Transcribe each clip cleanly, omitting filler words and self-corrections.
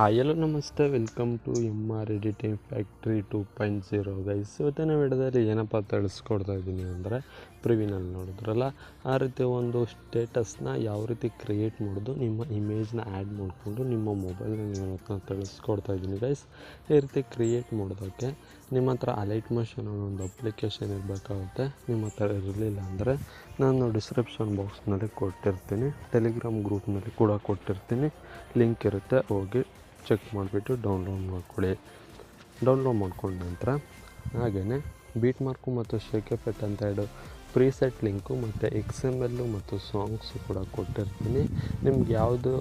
Hello ನಮಸ್ತೆ, welcome to MR editing factory 2.0 guys. ಇವತ್ತಿನ ವಿಡಿಯೋದಲ್ಲಿ ಏನಪ್ಪ ತಿಳಿಸ್ಕೊಡ್ತಾ ಇದ್ದೀನಿ ಅಂದರೆ, ಪ್ರಿವ್ಯೂನಲ್ಲಿ ನೋಡಿದ್ರಲ್ಲ ಆ ರೀತಿ ಒಂದು ಸ್ಟೇಟಸ್ನ ಯಾವ ರೀತಿ ಕ್ರಿಯೇಟ್ ಮಾಡೋದು, ನಿಮ್ಮ ಇಮೇಜ್ನ ಆ್ಯಡ್ ಮಾಡಿಕೊಂಡು ನಿಮ್ಮ ಮೊಬೈಲ್ನಲ್ಲಿ ಇವತ್ತು ತಿಳಿಸ್ಕೊಡ್ತಾ ಇದ್ದೀನಿ ಗೈಸ್. ಈ ರೀತಿ ಕ್ರಿಯೇಟ್ ಮಾಡೋದಕ್ಕೆ ನಿಮ್ಮ ಹತ್ರ ಅಲೈಟ್ಮೋಷನ್ ಅನ್ನೋ ಒಂದು ಅಪ್ಲಿಕೇಶನ್ ಇರಬೇಕಾಗುತ್ತೆ. ನಿಮ್ಮ ಹತ್ರ ಇರಲಿಲ್ಲ ಅಂದರೆ ನಾನು ಡಿಸ್ಕ್ರಿಪ್ಷನ್ ಬಾಕ್ಸ್ನಲ್ಲಿ ಕೊಟ್ಟಿರ್ತೀನಿ, ಟೆಲಿಗ್ರಾಮ್ ಗ್ರೂಪ್ನಲ್ಲಿ ಕೂಡ ಕೊಟ್ಟಿರ್ತೀನಿ, ಲಿಂಕ್ ಇರುತ್ತೆ, ಹೋಗಿ ಚೆಕ್ ಮಾಡಿಬಿಟ್ಟು ಡೌನ್ಲೋಡ್ ಮಾಡ್ಕೊಳ್ಳಿ. ಡೌನ್ಲೋಡ್ ಮಾಡ್ಕೊಂಡ ನಂತರ ಹಾಗೆಯೇ ಬೀಟ್ ಮಾರ್ಕು ಮತ್ತು ಶೇಕ್ ಎಫೆಕ್ಟ್ ಅಂತ ಎರಡು ಪ್ರೀಸೆಟ್ ಲಿಂಕು ಮತ್ತು XML ಮತ್ತು ಸಾಂಗ್ಸು ಕೂಡ ಕೊಟ್ಟಿರ್ತೀನಿ. ನಿಮ್ಗೆ ಯಾವುದು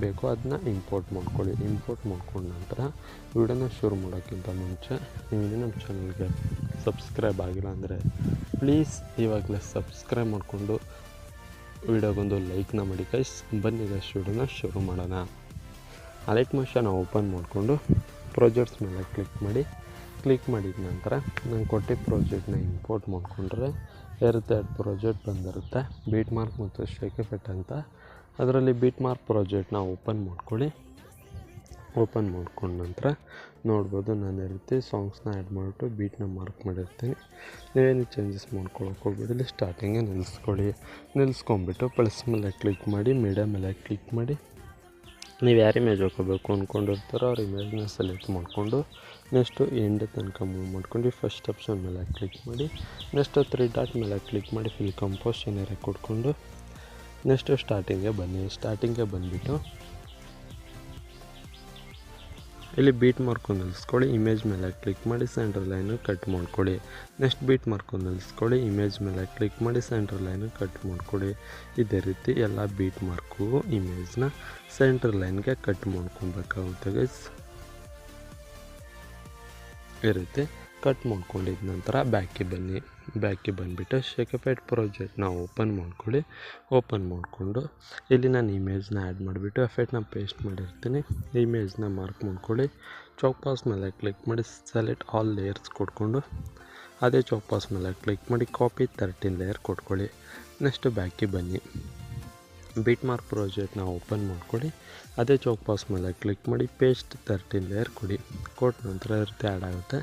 ಬೇಕೋ ಅದನ್ನ ಇಂಪೋರ್ಟ್ ಮಾಡ್ಕೊಳ್ಳಿ. ಇಂಪೋರ್ಟ್ ಮಾಡ್ಕೊಂಡ ನಂತರ ವಿಡಿಯೋನ ಶುರು ಮಾಡೋಕ್ಕಿಂತ ಮುಂಚೆ ನೀವು ನಮ್ಮ ಚಾನಲ್ಗೆ ಸಬ್ಸ್ಕ್ರೈಬ್ ಆಗಿಲ್ಲ ಅಂದರೆ ಪ್ಲೀಸ್ ಇವಾಗಲೇ ಸಬ್ಸ್ಕ್ರೈಬ್ ಮಾಡಿಕೊಂಡು ವಿಡಿಯೋಗೊಂದು ಲೈಕ್ನ ಮಾಡಿ ಗೈಸ್. ಬನ್ನಿ ಗೈಸ್, ವಿಡಿಯೋನ ಶುರು ಮಾಡೋಣ. ಅಲೈಟ್ಮೋಷನ್ ಓಪನ್ ಮಾಡಿಕೊಂಡು ಪ್ರಾಜೆಕ್ಟ್ಸ್ ಮೇಲೆ ಕ್ಲಿಕ್ ಮಾಡಿದ ನಂತರ ನಾನು ಕೊಟ್ಟಿದ್ದ ಪ್ರಾಜೆಕ್ಟ್ನ ಇಂಪೋರ್ಟ್ ಮಾಡಿಕೊಂಡ್ರೆ ಎರಡು ಪ್ರಾಜೆಕ್ಟ್ ಬಂದಿರುತ್ತೆ, ಬೀಟ್ ಮಾರ್ಕ್ ಮತ್ತು ಶೇಕ್ ಎಫೆಕ್ಟ್ ಅಂತ. ಅದರಲ್ಲಿ ಬೀಟ್ ಮಾರ್ಕ್ ಪ್ರಾಜೆಕ್ಟ್ನ ಓಪನ್ ಮಾಡ್ಕೊಳ್ಳಿ. ಓಪನ್ ಮಾಡ್ಕೊಂಡ ನಂತರ ನೋಡ್ಬೋದು, ನಾನು ಈ ರೀತಿ ಸಾಂಗ್ಸ್ನ ಆ್ಯಡ್ ಮಾಡಿಬಿಟ್ಟು ಬೀಟ್ನ ಮಾರ್ಕ್ ಮಾಡಿರ್ತೀನಿ. ನೀವೇನು ಚೇಂಜಸ್ ಮಾಡ್ಕೊಳಕ್ಕೆ ಹೋಗ್ಬಿಡಲಿ, ಸ್ಟಾರ್ಟಿಂಗೇ ನಿಲ್ಲಿಸ್ಕೊಂಬಿಟ್ಟು ಪ್ಲಸ್ ಮೇಲೆ ಕ್ಲಿಕ್ ಮಾಡಿ, ಮೀಡಿಯಾ ಮೇಲೆ ಕ್ಲಿಕ್ ಮಾಡಿ, ನೀವು ಯಾರು ಇಮೇಜ್ ಹಾಕೋಬೇಕು ಅಂದ್ಕೊಂಡಿರ್ತಾರೋ ಅವ್ರ ಇಮೇಜ್ನ ಸೆಲೆಕ್ಟ್ ಮಾಡಿಕೊಂಡು ನೆಕ್ಸ್ಟು ಎಂಡ್ ತನಕ ಮೂವ್ ಮಾಡ್ಕೊಂಡು ಫಸ್ಟ್ ಆಪ್ಷನ್ ಮೇಲೆ ಕ್ಲಿಕ್ ಮಾಡಿ, ನೆಕ್ಸ್ಟು 3 ಡಾಟ್ ಮೇಲೆ ಕ್ಲಿಕ್ ಮಾಡಿ ಫಿಲ್ ಕಂಪೋಸ್ ಏನಾರು ಕೊಟ್ಕೊಂಡು ನೆಕ್ಸ್ಟು ಸ್ಟಾರ್ಟಿಂಗ್ಗೆ ಬಂದುಬಿಟ್ಟು ಇಲ್ಲಿ ಬೀಟ್ ಮಾರ್ಕೊಂಡು ನಿಲ್ಲಿಸ್ಕೊಳ್ಳಿ, ಇಮೇಜ್ ಮೇಲೆ ಕ್ಲಿಕ್ ಮಾಡಿ ಸೆಂಟ್ರ್ ಲೈನು ಕಟ್ ಮಾಡ್ಕೊಳ್ಳಿ. ನೆಕ್ಸ್ಟ್ ಬೀಟ್ ಮಾರ್ಕೊಂಡು ನಿಲ್ಲಿಸ್ಕೊಳ್ಳಿ, ಇಮೇಜ್ ಮೇಲೆ ಕ್ಲಿಕ್ ಮಾಡಿ ಸೆಂಟ್ರ್ ಲೈನು ಕಟ್ ಮಾಡ್ಕೊಳ್ಳಿ. ಇದೇ ರೀತಿ ಎಲ್ಲ ಬೀಟ್ ಮಾರ್ಕು ಇಮೇಜ್ನ ಸೆಂಟ್ರ್ ಲೈನ್ಗೆ ಕಟ್ ಮಾಡ್ಕೊಬೇಕಾಗುತ್ತೆ ಗೈಸ್. ಈ ರೀತಿ ಕಟ್ ಮಾಡ್ಕೊಂಡಿದ್ದ ನಂತರ ಬ್ಯಾಕಿಗೆ ಬಂದುಬಿಟ್ಟು ಶೇಕ್ ಎಫೆಕ್ಟ್ ಪ್ರಾಜೆಕ್ಟ್ನ ಓಪನ್ ಮಾಡ್ಕೊಳ್ಳಿ. ಓಪನ್ ಮಾಡಿಕೊಂಡು ಇಲ್ಲಿ ನಾನು ಇಮೇಜ್ನ ಆ್ಯಡ್ ಮಾಡಿಬಿಟ್ಟು ಎಫೆಕ್ಟ್ನ ಪೇಸ್ಟ್ ಮಾಡಿರ್ತೀನಿ. ಇಮೇಜ್ನ ಮಾರ್ಕ್ ಮಾಡ್ಕೊಳ್ಳಿ, ಚಾಕ್ ಪಾಸ್ ಮೇಲೆ ಕ್ಲಿಕ್ ಮಾಡಿ ಸೆಲೆಕ್ಟ್ ಆಲ್ ಲೇಯರ್ಸ್ ಕೊಟ್ಕೊಂಡು ಅದೇ ಚಾಕ್ ಪಾಸ್ ಮೇಲೆ ಕ್ಲಿಕ್ ಮಾಡಿ ಕಾಪಿ 13 ಲೇಯರ್ ಕೊಟ್ಕೊಳ್ಳಿ. ನೆಕ್ಸ್ಟ್ ಬ್ಯಾಕಿಗೆ ಬನ್ನಿ, ಬೀಟ್ ಮಾರ್ಕ್ ಪ್ರಾಜೆಕ್ಟ್ನ ಓಪನ್ ಮಾಡ್ಕೊಳ್ಳಿ, ಅದೇ ಚಾಕ್ ಪಾಸ್ ಮೇಲೆ ಕ್ಲಿಕ್ ಮಾಡಿ ಪೇಸ್ಟ್ 13 ಲೇಯರ್ ಕೊಟ್ಟ ನಂತರ ಇರುತ್ತೆ ಆ್ಯಡ್ ಆಗುತ್ತೆ.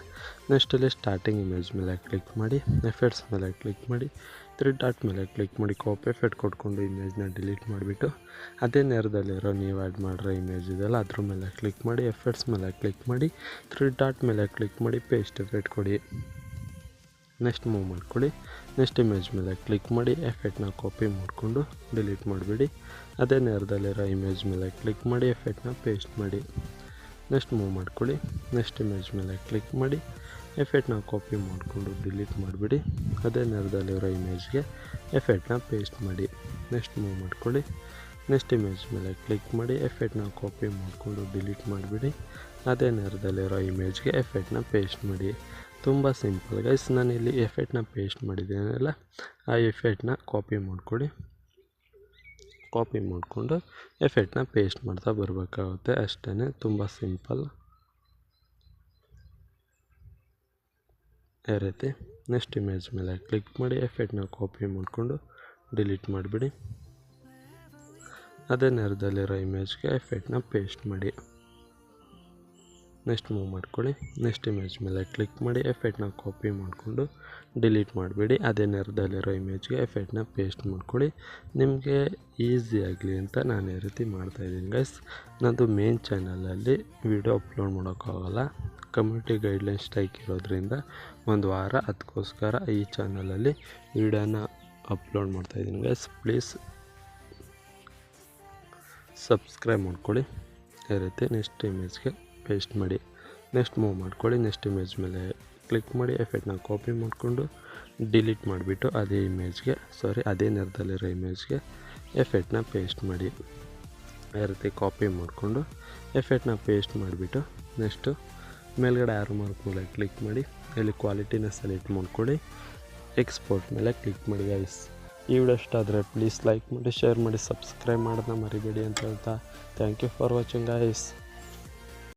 ನೆಕ್ಸ್ಟ್ ಇಲ್ಲಿ ಸ್ಟಾರ್ಟಿಂಗ್ ಇಮೇಜ್ ಮೇಲೆ ಕ್ಲಿಕ್ ಮಾಡಿ, ಎಫೆಕ್ಟ್ಸ್ ಮೇಲೆ ಕ್ಲಿಕ್ ಮಾಡಿ 3 ಡಾಟ್ ಮೇಲೆ ಕ್ಲಿಕ್ ಮಾಡಿ ಕಾಪಿ ಎಫೆಕ್ಟ್ ಕೊಟ್ಕೊಂಡು ಇಮೇಜ್ನ ಡಿಲೀಟ್ ಮಾಡಿಬಿಟ್ಟು ಅದೇ ನೇರದಲ್ಲಿರೋ ನೀವು ಆ್ಯಡ್ ಮಾಡಿರೋ ಇಮೇಜ್ ಇದೆಯಲ್ಲ ಅದ್ರ ಮೇಲೆ ಕ್ಲಿಕ್ ಮಾಡಿ, ಎಫೆಕ್ಟ್ಸ್ ಮೇಲೆ ಕ್ಲಿಕ್ ಮಾಡಿ 3 ಡಾಟ್ ಮೇಲೆ ಕ್ಲಿಕ್ ಮಾಡಿ ಪೇಸ್ಟ್ ಎಫೆಕ್ಟ್ ಕೊಡಿ. ನೆಕ್ಸ್ಟ್ ಮೂವ್ ಮಾಡ್ಕೊಳ್ಳಿ, ನೆಕ್ಸ್ಟ್ ಇಮೇಜ್ ಮೇಲೆ ಕ್ಲಿಕ್ ಮಾಡಿ ಎಫೆಕ್ಟ್ನ ಕಾಪಿ ಮಾಡಿಕೊಂಡು ಡಿಲೀಟ್ ಮಾಡಿಬಿಡಿ. ಅದೇ ನೇರದಲ್ಲಿರೋ ಇಮೇಜ್ ಮೇಲೆ ಕ್ಲಿಕ್ ಮಾಡಿ ಎಫೆಕ್ಟ್ನ ಪೇಸ್ಟ್ ಮಾಡಿ. ನೆಕ್ಸ್ಟ್ ಮೂವ್ ಮಾಡ್ಕೊಳ್ಳಿ, ನೆಕ್ಸ್ಟ್ ಇಮೇಜ್ ಮೇಲೆ ಕ್ಲಿಕ್ ಮಾಡಿ ಎಫೆಕ್ಟ್ನ ಕಾಪಿ ಮಾಡಿಕೊಂಡು ಡಿಲೀಟ್ ಮಾಡಿಬಿಡಿ. ಅದೇ ನೇರದಲ್ಲಿರೋ ಇಮೇಜ್ಗೆ ಎಫೆಕ್ಟ್ನ ಪೇಸ್ಟ್ ಮಾಡಿ. ನೆಕ್ಸ್ಟ್ ಮೂವ್ ಮಾಡ್ಕೊಳ್ಳಿ, ನೆಕ್ಸ್ಟ್ ಇಮೇಜ್ ಮೇಲೆ ಕ್ಲಿಕ್ ಮಾಡಿ ಎಫೆಕ್ಟ್ನ ಕಾಪಿ ಮಾಡಿಕೊಂಡು ಡಿಲೀಟ್ ಮಾಡಿಬಿಡಿ. ಅದೇ ನೇರದಲ್ಲಿರೋ ಇಮೇಜ್ಗೆ ಎಫೆಕ್ಟ್ನ ಪೇಸ್ಟ್ ಮಾಡಿ. ತುಂಬ ಸಿಂಪಲ್ ಗೈಸ್. ನಾನು ಇಲ್ಲಿ ಎಫೆಕ್ಟ್ನ ಪೇಸ್ಟ್ ಮಾಡಿದ್ದೀನಲ್ಲ, ಆ ಎಫೆಕ್ಟ್ನ ಕಾಪಿ ಮಾಡ್ಕೊಳ್ಳಿ. ಕಾಪಿ ಮಾಡಿಕೊಂಡು ಎಫೆಕ್ಟ್ನ ಪೇಸ್ಟ್ ಮಾಡ್ತಾ ಬರಬೇಕಾಗುತ್ತೆ, ಅಷ್ಟೇ, ತುಂಬ ಸಿಂಪಲ್. ಈ ರೀತಿ ನೆಕ್ಸ್ಟ್ ಇಮೇಜ್ ಮೇಲೆ ಕ್ಲಿಕ್ ಮಾಡಿ ಎಫೆಕ್ಟ್ನ ಕಾಪಿ ಮಾಡಿಕೊಂಡು ಡಿಲೀಟ್ ಮಾಡಿಬಿಡಿ. ಅದೇ ನೇರದಲ್ಲಿರೋ ಇಮೇಜ್ಗೆ ಎಫೆಕ್ಟ್ನ ಪೇಸ್ಟ್ ಮಾಡಿ. ನೆಕ್ಸ್ಟ್ ಮೂವ್ ಮಾಡ್ಕೊಳ್ಳಿ, ನೆಕ್ಸ್ಟ್ ಇಮೇಜ್ ಮೇಲೆ ಕ್ಲಿಕ್ ಮಾಡಿ ಎಫೆಕ್ಟ್ನ ಕಾಪಿ ಮಾಡಿಕೊಂಡು ಡಿಲೀಟ್ ಮಾಡಿಬಿಡಿ. ಅದೇ ನೇರದಲ್ಲಿರೋ ಇಮೇಜ್ಗೆ ಎಫೆಕ್ಟ್ನ ಪೇಸ್ಟ್ ಮಾಡ್ಕೊಳ್ಳಿ. ನಿಮಗೆ ಈಸಿ ಆಗಲಿ ಅಂತ ನಾನು ಈ ರೀತಿ ಮಾಡ್ತಾಯಿದ್ದೀನಿ ಗೈಸ್. ನನ್ನದು ಮೇನ್ ಚಾನಲಲ್ಲಿ ವಿಡಿಯೋ ಅಪ್ಲೋಡ್ ಮಾಡೋಕ್ಕಾಗಲ್ಲ, ಕಮ್ಯುನಿಟಿ ಗೈಡ್ಲೈನ್ ಸ್ಟ್ರೈಕ್ ಇರೋದ್ರಿಂದ ಒಂದು ವಾರ, ಅದಕ್ಕೋಸ್ಕರ ಈ ಚಾನಲಲ್ಲಿ ವಿಡಿಯೋನ ಅಪ್ಲೋಡ್ ಮಾಡ್ತಾಯಿದ್ದೀನಿ ಗೈಸ್. ಪ್ಲೀಸ್ ಸಬ್ಸ್ಕ್ರೈಬ್ ಮಾಡ್ಕೊಳ್ಳಿ. ಈ ರೀತಿ ನೆಕ್ಸ್ಟ್ ಇಮೇಜ್ಗೆ ಪೇಸ್ಟ್ ಮಾಡಿ. ನೆಕ್ಸ್ಟ್ ಮೂವ್ ಮಾಡ್ಕೊಳ್ಳಿ, ನೆಕ್ಸ್ಟ್ ಇಮೇಜ್ ಮೇಲೆ ಕ್ಲಿಕ್ ಮಾಡಿ ಎಫೆಕ್ಟ್ನ ಕಾಪಿ ಮಾಡಿಕೊಂಡು ಡಿಲೀಟ್ ಮಾಡಿಬಿಟ್ಟು ಅದೇ ನೇರದಲ್ಲಿರೋ ಇಮೇಜ್ಗೆ ಎಫೆಕ್ಟ್ನ ಪೇಸ್ಟ್ ಮಾಡಿ. ಈ ರೀತಿ ಕಾಪಿ ಮಾಡಿಕೊಂಡು ಎಫೆಕ್ಟ್ನ ಪೇಸ್ಟ್ ಮಾಡಿಬಿಟ್ಟು ನೆಕ್ಸ್ಟು ಮೇಲ್ಗಡೆ ಆರೋ ಮಾರ್ಕ್ ಮೇಲೆ ಕ್ಲಿಕ್ ಮಾಡಿ ಇಲ್ಲಿ ಕ್ವಾಲಿಟಿನ ಸೆಲೆಕ್ಟ್ ಮಾಡ್ಕೊಳ್ಳಿ, ಎಕ್ಸ್ಪೋರ್ಟ್ ಮೇಲೆ ಕ್ಲಿಕ್ ಮಾಡಿ ಗೈಸ್. ಈ ವಿಡಿಯೋ ಇಷ್ಟ ಆದರೆ ಪ್ಲೀಸ್ ಲೈಕ್ ಮಾಡಿ, ಶೇರ್ ಮಾಡಿ, ಸಬ್ಸ್ಕ್ರೈಬ್ ಮಾಡೋದನ್ನ ಮರಿಬೇಡಿ ಅಂತ ಹೇಳ್ತಾ thank you for watching guys.